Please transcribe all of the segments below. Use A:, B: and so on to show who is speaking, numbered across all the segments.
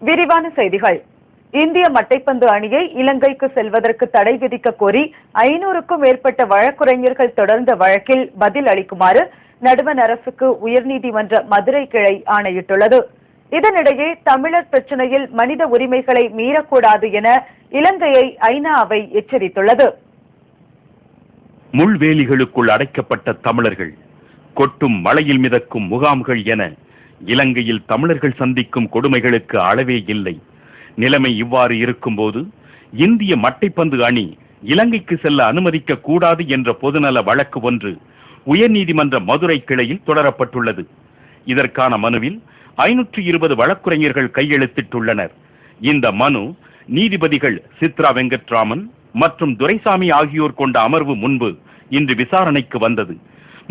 A: விரிவான செய்திகள். இந்திய மட்டைப்பந்து அணியை இலங்கைக்கு செல்வதற்கு தடை விதிக்க கோரி 500க்கும் மேற்பட்ட வழக்குரைஞர்கள் தொடர்ந்த வழக்கில் பதில் அளிக்குமாறு நடுவண் அரசுக்கு உயர்நீதிமன்ற மதுரை கிளை ஆணையிட்டுள்ளது. இதனிடையே தமிழர் பிரச்சினையில் மனித உரிமைகளை மீறக்கூடாது என இலங்கையை ஐநா அவை எச்சரித்துள்ளது.
B: முள்வேலிகளுக்குள் அடைக்கப்பட்ட தமிழர்கள், கொட்டும் மழையில் மிதக்கும் முகாம்கள் என இலங்கையில் தமிழர்கள் சந்திக்கும் கொடுமைகளுக்கு அளவே இல்லை. நிலைமை இவ்வாறு இருக்கும்போது இந்திய மட்டைப்பந்து அணி இலங்கைக்கு செல்ல அனுமதிக்க கூடாது என்ற பொதுநல வழக்கு ஒன்று உயர்நீதிமன்ற மதுரை கிளையில் தொடரப்பட்டுள்ளது. இதற்கான மனுவில் 520 வழக்குரைஞர்கள் கையெழுத்திட்டுள்ளனர். இந்த மனு நீதிபதிகள் சித்ரா வெங்கட்ராமன் மற்றும் துரைசாமி ஆகியோர் கொண்ட அமர்வு முன்பு இன்று விசாரணைக்கு வந்தது.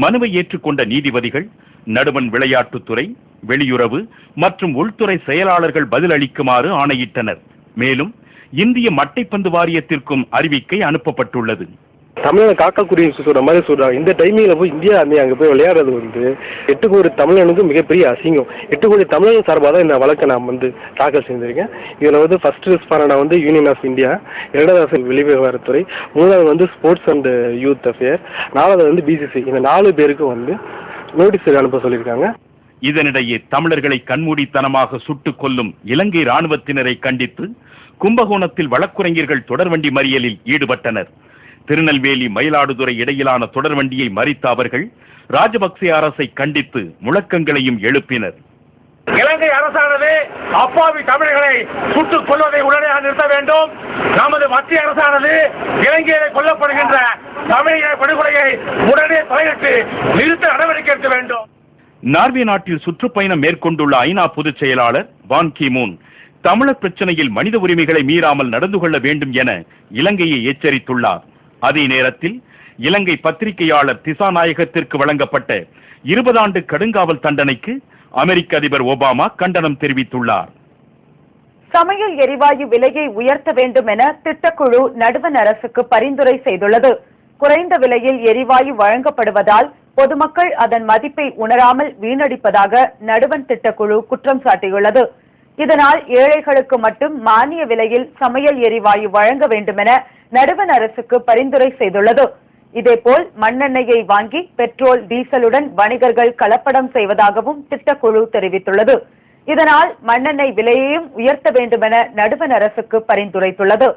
B: மனுவை ஏற்றுக்கொண்ட நீதிபதிகள் நடுவண் விளையாட்டுத்துறை, வெளியுறவு மற்றும் உள்துறை செயலாளர்கள் பதிலளிக்குமாறு ஆணையிட்டனர். மேலும் இந்திய மட்டைப்பந்து வாரியத்திற்கும் அறிவிக்கை அனுப்பப்பட்டுள்ளது.
C: தமிழனை காக்கக்கூடிய சொல்ற மாதிரி சொல்றாங்க. இந்த டைமிங்ல போய் இந்தியா அங்க போய் விளையாடுறது 8 கோடி தமிழனுக்கு மிகப்பெரிய அசிங்கம். 8 கோடி தமிழன் சார்பாக தான் இந்த வழக்கை நான் தாக்கல் செய்திருக்கேன். இதுல ஃபர்ஸ்ட் ரெஸ்பாண்டா யூனியன் ஆஃப் இந்தியா, இரண்டாவது வெளிவிவகாரத்துறை, மூணாவது ஸ்போர்ட்ஸ் அண்ட் யூத் அஃபேர், நாலாவது பிசிசி. இந்த 4 பேருக்கு நோட்டீஸ் அனுப்ப சொல்லியிருக்காங்க.
B: இதனிடையே தமிழர்களை கண்மூடித்தனமாக சுட்டுக் கொல்லும் இலங்கை ராணுவத்தினரை கண்டித்து கும்பகோணத்தில் வழக்குரைஞர்கள் தொடர்வண்டி மறியலில் ஈடுபட்டனர். திருநெல்வேலி மயிலாடுதுறை இடையிலான தொடர்வண்டியை மறித்த அவர்கள் ராஜபக்சே அரசை கண்டித்து முழக்கங்களையும் எழுப்பினர்.
D: இலங்கை அரசானது அப்பாவி தமிழர்களை சுட்டுக் கொள்வதை உடனடியாக நிறுத்த வேண்டும். நமது மத்திய அரசானது இலங்கையிலே கொல்லப்படுகின்ற தமிழக படுகொலையை உடனே தலையிட்டு நிறுத்த நடவடிக்கை எடுக்க வேண்டும்.
B: நார்வே நாட்டில் சுற்றுப்பயணம் மேற்கொண்டுள்ள ஐநா பொதுச் செயலாளர் பான் கி மூன் தமிழர் பிரச்சனையில் மனித உரிமைகளை மீறாமல் நடந்து கொள்ள வேண்டும் என இலங்கையை எச்சரித்துள்ளார். அதே நேரத்தில் இலங்கை பத்திரிகையாளர் திசாநாயகத்திற்கு வழங்கப்பட்ட 20 ஆண்டு கடுங்காவல் தண்டனைக்கு அமெரிக்க அதிபர் ஒபாமா கண்டனம் தெரிவித்துள்ளார்.
A: சமையல் எரிவாயு விலையை உயர்த்த வேண்டும் என திட்டக்குழு நடுவண் அரசுக்கு பரிந்துரை செய்துள்ளது. குறைந்த விலையில் எரிவாயு வழங்கப்படுவதால் பொதுமக்கள் அதன் மதிப்பை உணராமல் வீணடிப்பதாக நடுவண் திட்டக்குழு குற்றம் சாட்டியுள்ளது. இதனால் ஏழைகளுக்கு மட்டும் மானிய விலையில் சமையல் எரிவாயு வழங்க வேண்டும் என நடுவண் அரசுக்கு பரிந்துரை செய்துள்ளது. இதேபோல் மண்ணெண்ணெயை வாங்கி பெட்ரோல், டீசலுடன் வணிகர்கள் கலப்படம் செய்வதாகவும் திட்டக்குழு தெரிவித்துள்ளது. இதனால் மண்ணெண்ணெய் விலையையும் உயர்த்த வேண்டும் என நடுவண் அரசுக்கு பரிந்துரைத்துள்ளது.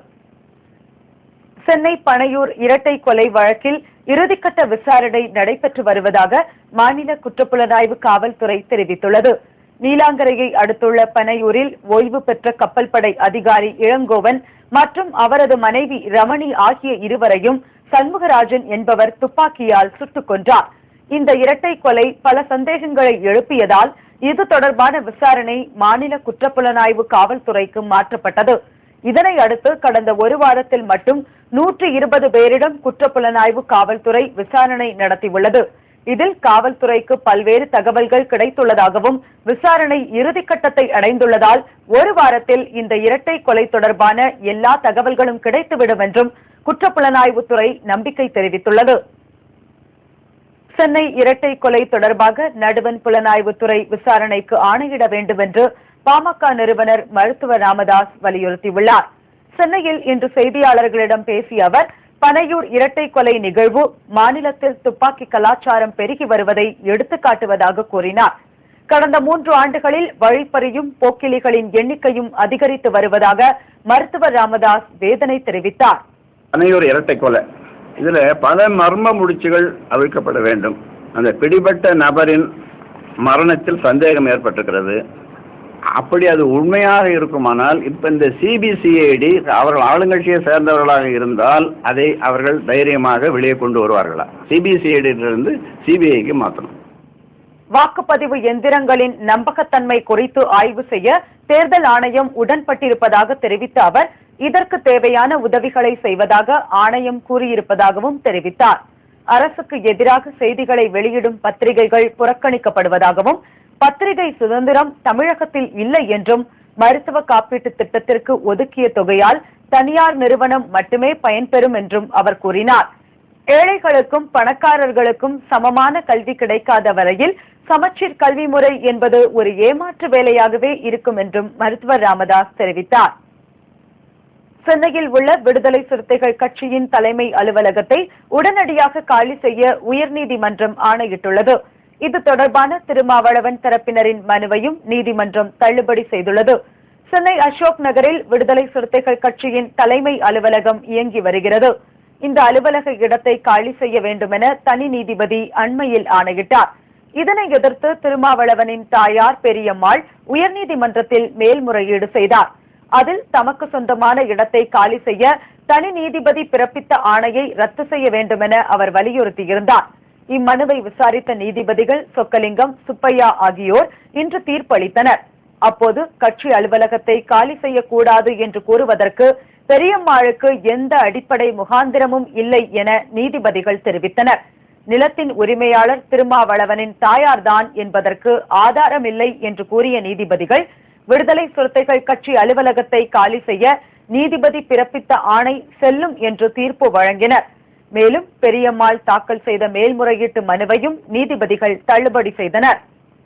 A: சென்னை பனையூர் இரட்டை கொலை வழக்கில் இறுதிக்கட்ட விசாரணை நடைபெற்று வருவதாக மாநில குற்றப்புலனாய்வு காவல்துறை தெரிவித்துள்ளது. நீலாங்கரையை அடுத்துள்ள பனையூரில் ஓய்வு பெற்ற கப்பல் படை அதிகாரி இளங்கோவன் மற்றும் அவரது மனைவி ரமணி ஆகிய இருவரையும் சண்முகராஜன் என்பவர் துப்பாக்கியால் சுட்டுக் கொன்றார். இந்த இரட்டை கொலை பல சந்தேகங்களை எழுப்பியதால் இது தொடர்பான விசாரணை மாநில குற்றப்புலனாய்வு காவல்துறைக்கு மாற்றப்பட்டது. இதனை அடுத்து கடந்த ஒரு வாரத்தில் மட்டும் 120 பேரிடம் குற்றப்புலனாய்வு காவல்துறை விசாரணை நடத்தியுள்ளது. இதில் காவல்துறைக்கு பல்வேறு தகவல்கள் கிடைத்துள்ளதாகவும் விசாரணை இறுதிக்கட்டத்தை அடைந்துள்ளதால் ஒரு வாரத்தில் இந்த இரட்டை கொலை தொடர்பான எல்லா தகவல்களும் கிடைத்துவிடும் என்றும் குற்றப்புலனாய்வுத்துறை நம்பிக்கை தெரிவித்துள்ளது. சென்னை இரட்டை கொலை தொடர்பாக நடுவண் புலனாய்வுத்துறை விசாரணைக்கு ஆணையிட வேண்டும் என்று பாமக நிறுவனர் மருத்துவர் ராமதாஸ் வலியுறுத்தியுள்ளார். சென்னையில் இன்று செய்தியாளர்களிடம் பேசிய அவர், பனையூர் இரட்டை கொலை நிகழ்வு மாநிலத்தில் துப்பாக்கி கலாச்சாரம் பெருகி வருவதை எடுத்துக்காட்டுவதாக கூறினார். கடந்த 3 ஆண்டுகளில் வழிப்பறியும் போக்கிலிகளின் எண்ணிக்கையும் அதிகரித்து வருவதாக மருத்துவர் ராமதாஸ் வேதனை தெரிவித்தார்.
E: பனையூர் இரட்டை கொலை, இதுல பல மர்ம முடிச்சுகள் அவிழ்க்கப்பட வேண்டும். அந்த பிடிபட்ட நபரின் மரணத்தில் சந்தேகம் ஏற்பட்டிருக்கிறது. அப்படி அது உண்மையாக இருக்குமானால் இப்ப இந்த சிபிசிஐடி அவர்கள் ஆளுங்கட்சியை சேர்ந்தவர்களாக இருந்தால் அதை அவர்கள் தைரியமாக வெளியே கொண்டு வருவார்களா? சிபிசிஐடியிலிருந்து சிபிஐக்கு மாற்றணும்.
A: வாக்குப்பதிவு எந்திரங்களின் நம்பகத்தன்மை குறித்து ஆய்வு செய்ய தேர்தல் ஆணையம் உடன்பட்டிருப்பதாக தெரிவித்த அவர், இதற்கு தேவையான உதவிகளை செய்வதாக ஆணையம் கூறியிருப்பதாகவும் தெரிவித்தார். அரசுக்கு எதிராக செய்திகளை வெளியிடும் பத்திரிகைகள் புறக்கணிக்கப்படுவதாகவும், பத்திரிகை சுதந்திரம் தமிழகத்தில் இல்லை என்றும், மருத்துவ காப்பீட்டு திட்டத்திற்கு ஒதுக்கிய தொகையால் தனியார் நிறுவனம் மட்டுமே பயன்பெறும் என்றும் அவர் கூறினார். ஏழைகளுக்கும் பணக்காரர்களுக்கும் சமமான கல்வி கிடைக்காத வரையில் சமச்சீர் கல்வி முறை என்பது ஒரு ஏமாற்று வேலையாகவே இருக்கும் என்றும் மருத்துவர் ராமதாஸ் தெரிவித்தார். சென்னையில் உள்ள விடுதலை சிறுத்தைகள் கட்சியின் தலைமை அலுவலகத்தை உடனடியாக காலி செய்ய உயர்நீதிமன்றம் ஆணையிட்டுள்ளது. இது தொடர்பான திருமாவளவன் தரப்பினரின் மனுவையும் நீதிமன்றம் தள்ளுபடி செய்துள்ளது. சென்னை அசோக் நகரில் விடுதலை சிறுத்தைகள் கட்சியின் தலைமை அலுவலகம் இயங்கி வருகிறது. இந்த அலுவலக இடத்தை காலி செய்ய வேண்டுமென தனி நீதிபதி அண்மையில் ஆணையிட்டார். இதனை எதிர்த்து திருமாவளவனின் தாயார் பெரியம்மாள் உயர்நீதிமன்றத்தில் மேல்முறையீடு செய்தார். அதில் தமக்கு சொந்தமான இடத்தை காலி செய்ய தனி நீதிபதி பிறப்பித்த ஆணையை ரத்து செய்ய வேண்டுமென அவர் வலியுறுத்தியிருந்தார். இம்மனுவை விசாரித்த நீதிபதிகள் சொக்கலிங்கம், சுப்பையா ஆகியோர் இன்று தீர்ப்பளித்தனர். அப்போது கட்சி அலுவலகத்தை காலி செய்யக்கூடாது என்று கூறுவதற்கு பெரியம்மாளுக்கு எந்த அடிப்படை முகாந்திரமும் இல்லை என நீதிபதிகள் தெரிவித்தனர். நிலத்தின் உரிமையாளர் திருமாவளவனின் தாயார்தான் என்பதற்கு ஆதாரமில்லை என்று கூறிய நீதிபதிகள் விடுதலை சிறுத்தைகள் கட்சி அலுவலகத்தை காலி செய்ய நீதிபதி பிறப்பித்த ஆணை செல்லும் என்று தீர்ப்பு வழங்கினர். மேலும் பெரியம்மாள் தாக்கல் செய்த மேல்முறையீட்டு மனுவையும் நீதிபதிகள் தள்ளுபடி செய்தனர்.